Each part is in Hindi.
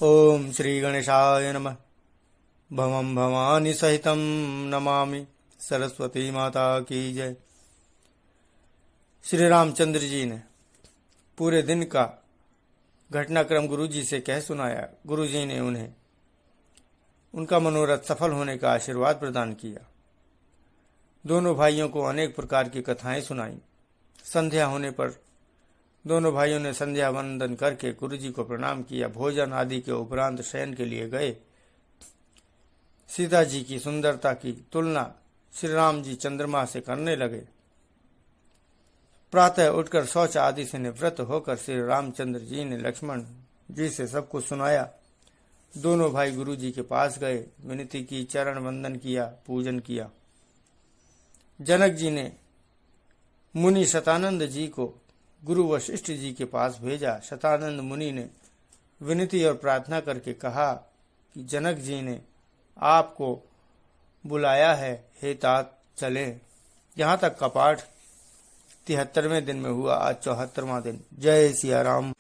ओम श्री गणेशाय नमः। भवं भवानी सहितं नमामि। सरस्वती माता की जय। श्री रामचंद्र जी ने पूरे दिन का घटनाक्रम गुरुजी से कह सुनाया। गुरुजी ने उन्हें उनका मनोरथ सफल होने का आशीर्वाद प्रदान किया। दोनों भाइयों को अनेक प्रकार की कथाएं सुनाई। संध्या होने पर दोनों भाइयों ने संध्या वंदन करके गुरुजी को प्रणाम किया। भोजन आदि के उपरांत शयन के लिए गए। सीता जी की सुंदरता की तुलना श्री राम जी चंद्रमा से करने लगे। प्रातः उठकर शौच आदि से निवृत्त होकर श्री रामचंद्र जी ने लक्ष्मण जी से सब कुछ सुनाया। दोनों भाई गुरु जी के पास गए, विनती की, चरण वंदन किया, पूजन किया। जनक जी ने मुनि शतानंद जी को गुरु वशिष्ठ जी के पास भेजा। शतानंद मुनि ने विनती और प्रार्थना करके कहा कि जनक जी ने आपको बुलाया है, हे तात चले। यहाँ तक का पाठ 73वें दिन में हुआ। आज 74वां दिन। जय सिया राम।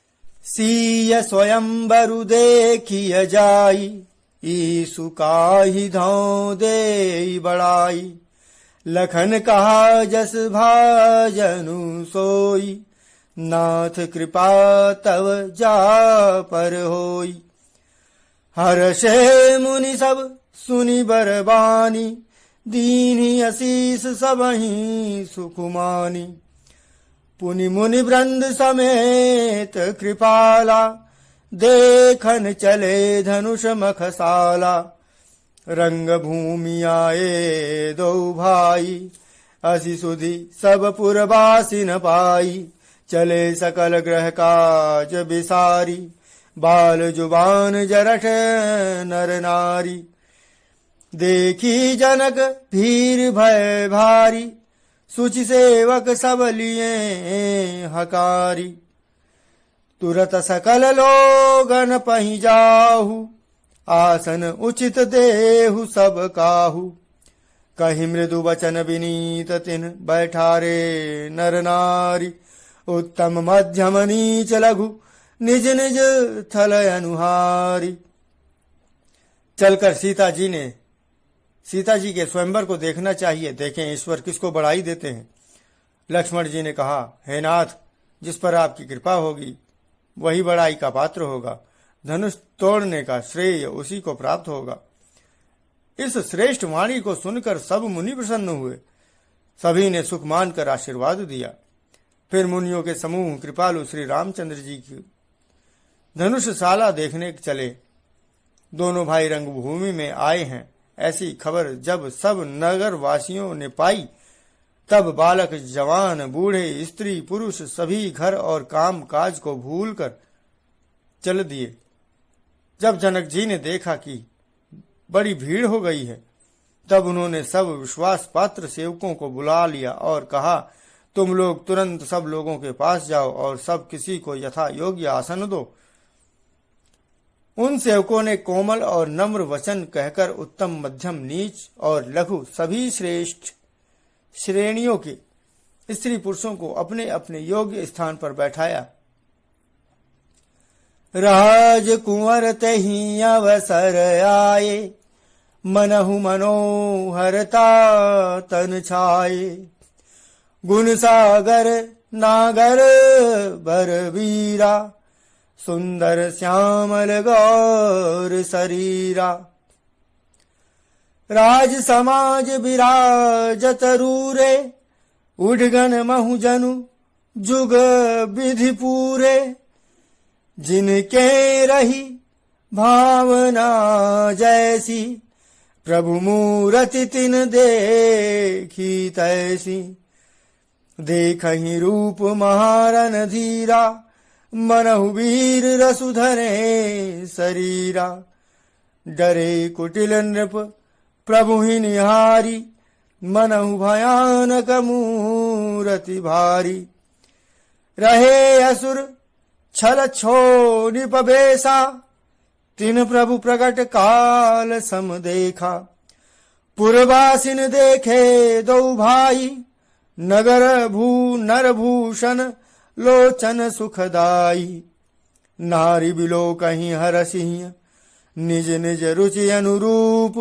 सीय स्वयंवरु देखिय जाई, ईसु काहि धौ दे बड़ाई। लखन कहा जस भाजनु सोई, नाथ कृपा तव जा पर होई। हर्षे मुनि सब सुनि बरबानी, दीन्हि असीस सबहि सुकुमानी। पुनि मुनि वृंद समेत कृपाला, देखन चले धनुष मखसाला। रंग भूमि आए दो भाई, असि सुधि सब पुरवासी न पाई। चले सकल ग्रह काज बिसारी, बाल जुबान जरठ नर नारी। देखी जनक भीर भय भारी, सुचि सेवक सब लिए हकारी। तुरत सकल लोगन पहि जाहु, आसन उचित देहु सब काहू। कहि मृदु वचन विनीत तिन बैठारे नर नारी। उत्तम मध्यम नीच लघु, निज निज थल अनुहारी। चलकर सीता जी के स्वयंवर को देखना चाहिए। देखें ईश्वर किसको बड़ाई देते हैं। लक्ष्मण जी ने कहा, हे नाथ, जिस पर आपकी कृपा होगी वही बड़ाई का पात्र होगा। धनुष तोड़ने का श्रेय उसी को प्राप्त होगा। इस श्रेष्ठ वाणी को सुनकर सब मुनि प्रसन्न हुए। सभी ने सुख मानकर आशीर्वाद दिया। फिर मुनियों के समूह कृपालु श्री रामचंद्र जी की धनुषशाला देखने चले। दोनों भाई रंगभूमि में आए हैं, ऐसी खबर जब सब नगर वासियों ने पाई, तब बालक जवान बूढ़े स्त्री पुरुष सभी घर और काम काज को भूलकर चल दिए। जब जनक जी ने देखा कि बड़ी भीड़ हो गई है, तब उन्होंने सब विश्वास पात्र सेवकों को बुला लिया और कहा, तुम लोग तुरंत सब लोगों के पास जाओ और सब किसी को यथा योग्य आसन दो। उन सेवकों ने कोमल और नम्र वचन कहकर उत्तम, मध्यम, नीच और लघु सभी श्रेष्ठ श्रेणियों के स्त्री पुरुषों को अपने अपने योग्य स्थान पर बैठाया। राजकुंवर तहि अवसर आए, मनहु मनोहरता तन छाए। गुण सागर नागर बरबीरा, सुंदर श्यामल गौर शरीरा। राज समाज विराजत रूरे, उठगन महु जनु जुग विधि पूरे। जिनके रही भावना जैसी, प्रभु मूरति तिन देखी तैसी। देखहि रूप महारन धीरा, मनहु वीर रसु धरे शरीरा। डरे कुटिल नृप प्रभु ही निहारी, मनहु भयानक मूरति भारी। रहे असुर छल छो निपबेसा, तिन प्रभु प्रगट काल सम देखा। पुरवासिन देखे दो भाई, नगर भू नर भूषण लोचन सुखदाई। नारी बिलो कहीं हरसिंह निज निज रुचि अनुरूप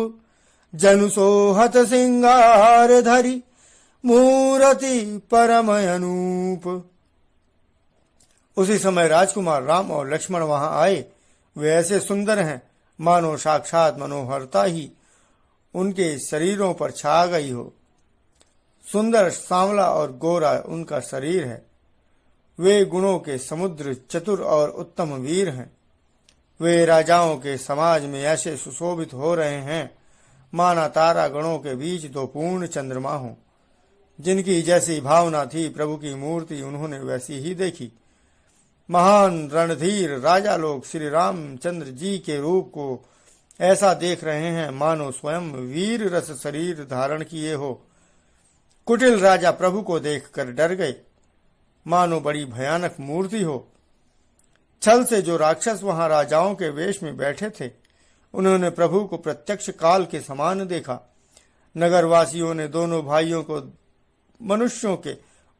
जनु सोहत सिंगार धरी मूर्ति परम अनूप। उसी समय राजकुमार राम और लक्ष्मण वहां आए। वे ऐसे सुंदर हैं मानो साक्षात मनोहरता ही उनके शरीरों पर छा गई हो। सुंदर सांवला और गोरा उनका शरीर है। वे गुणों के समुद्र, चतुर और उत्तम वीर हैं। वे राजाओं के समाज में ऐसे सुशोभित हो रहे हैं माना तारा गणों के बीच दो पूर्ण चंद्रमा हो। जिनकी जैसी भावना थी प्रभु की मूर्ति उन्होंने वैसी ही देखी। महान रणधीर राजा लोग श्री रामचंद्र जी के रूप को ऐसा देख रहे हैं मानो स्वयं वीर रस शरीर धारण किए हो। कुटिल राजा प्रभु को देखकर डर गए मानो बड़ी भयानक मूर्ति हो। छल से जो राक्षस वहां राजाओं के वेश में बैठे थे उन्होंने प्रभु को प्रत्यक्ष काल के समान देखा। नगरवासियों ने दोनों भाइयों को मनुष्यों के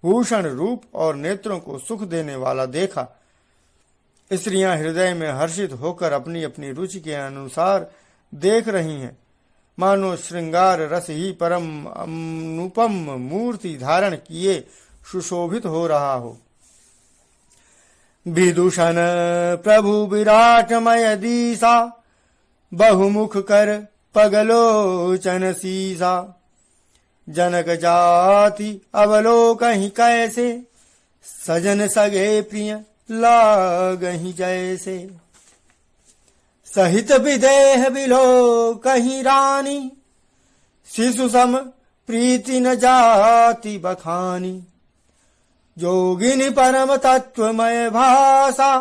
भूषण रूप और नेत्रों को सुख देने वाला देखा। स्त्रियां हृदय में हर्षित होकर अपनी अपनी रुचि के अनुसार देख रही हैं मानो श्रृंगार रस ही परम अनुपम मूर्ति धारण किए सुशोभित हो रहा हो। विदूषण प्रभु विराटमय दीसा बहुमुख कर पगलोचन सीसा जनक जाति अवलोकहि कैसे सजन सगे प्रिय लागहि जैसे सहित विदेह बिलो कहीं रानी शिशु सम प्रीति न जाति बखानी जोगिनी परम तत्वमय भाषा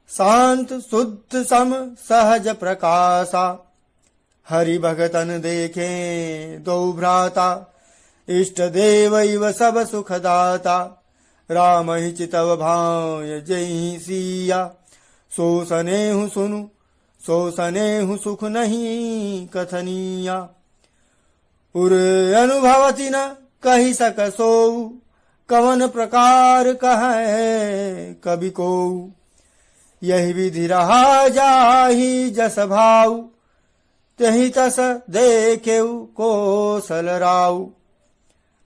शांत शुद्ध सम सहज प्रकाशा हरि भगतन देखे दो भ्राता इष्ट देव इव सब सुखदाता राम ही चितव भाय जय सिया सो सनेहु सुनु सो सनेहु सुख नहीं कथनिया उर अनुभवति न कही सक सोऊ कवन प्रकार कहे कवि को यही विधि रहा जाहि जस भाऊ तही तस देखेऊ कोसल राऊ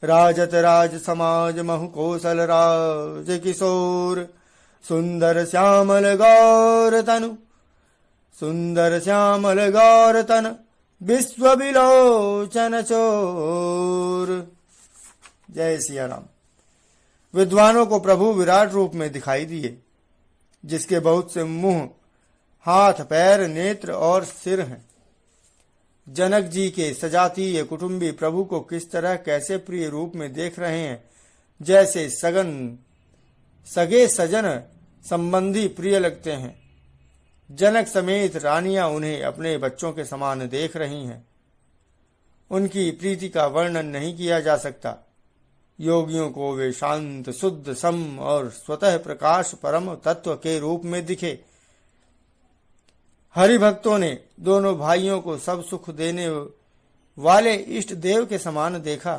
राजत राज समाज महु कोसल राज किशोर सुंदर श्यामल गौर तनु सुंदर श्यामल गौर तन विश्व विलोचन चोर। जय सिया राम। विद्वानों को प्रभु विराट रूप में दिखाई दिए जिसके बहुत से मुंह, हाथ, पैर, नेत्र और सिर हैं। जनक जी के सजातीय कुटुंबी प्रभु को किस तरह कैसे प्रिय रूप में देख रहे हैं जैसे सगे सजन संबंधी प्रिय लगते हैं। जनक समेत रानियां उन्हें अपने बच्चों के समान देख रही हैं। उनकी प्रीति का वर्णन नहीं किया जा सकता। योगियों को वे शांत, शुद्ध, सम और स्वतः प्रकाश परम तत्व के रूप में दिखे। हरि भक्तों ने दोनों भाइयों को सब सुख देने वाले इष्ट देव के समान देखा।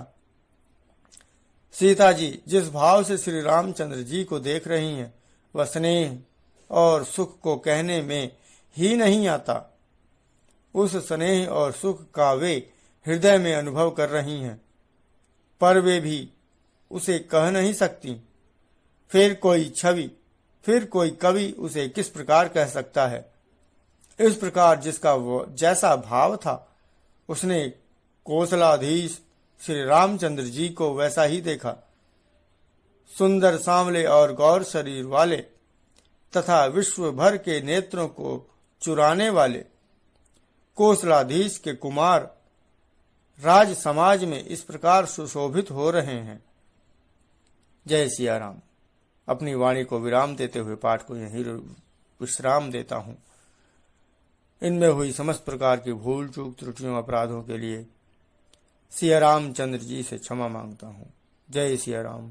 सीता जी जिस भाव से श्री रामचंद्र जी को देख रही हैं वह स्नेह और सुख को कहने में ही नहीं आता। उस स्नेह और सुख का वे हृदय में अनुभव कर रही हैं, पर वे भी उसे कह नहीं सकती। फिर कोई छवि, फिर कोई कवि उसे किस प्रकार कह सकता है। इस प्रकार जिसका जैसा भाव था उसने कौशलाधीश श्री रामचंद्र जी को वैसा ही देखा। सुंदर, सांवले और गौर शरीर वाले तथा विश्व भर के नेत्रों को चुराने वाले कौशलाधीश के कुमार राज समाज में इस प्रकार सुशोभित हो रहे हैं। जय सिया राम। अपनी वाणी को विराम देते हुए पाठ को यहीं विश्राम देता हूँ। इनमें हुई समस्त प्रकार की भूल चूक त्रुटियों अपराधों के लिए सिया रामचंद्र जी से क्षमा मांगता हूँ। जय सिया राम।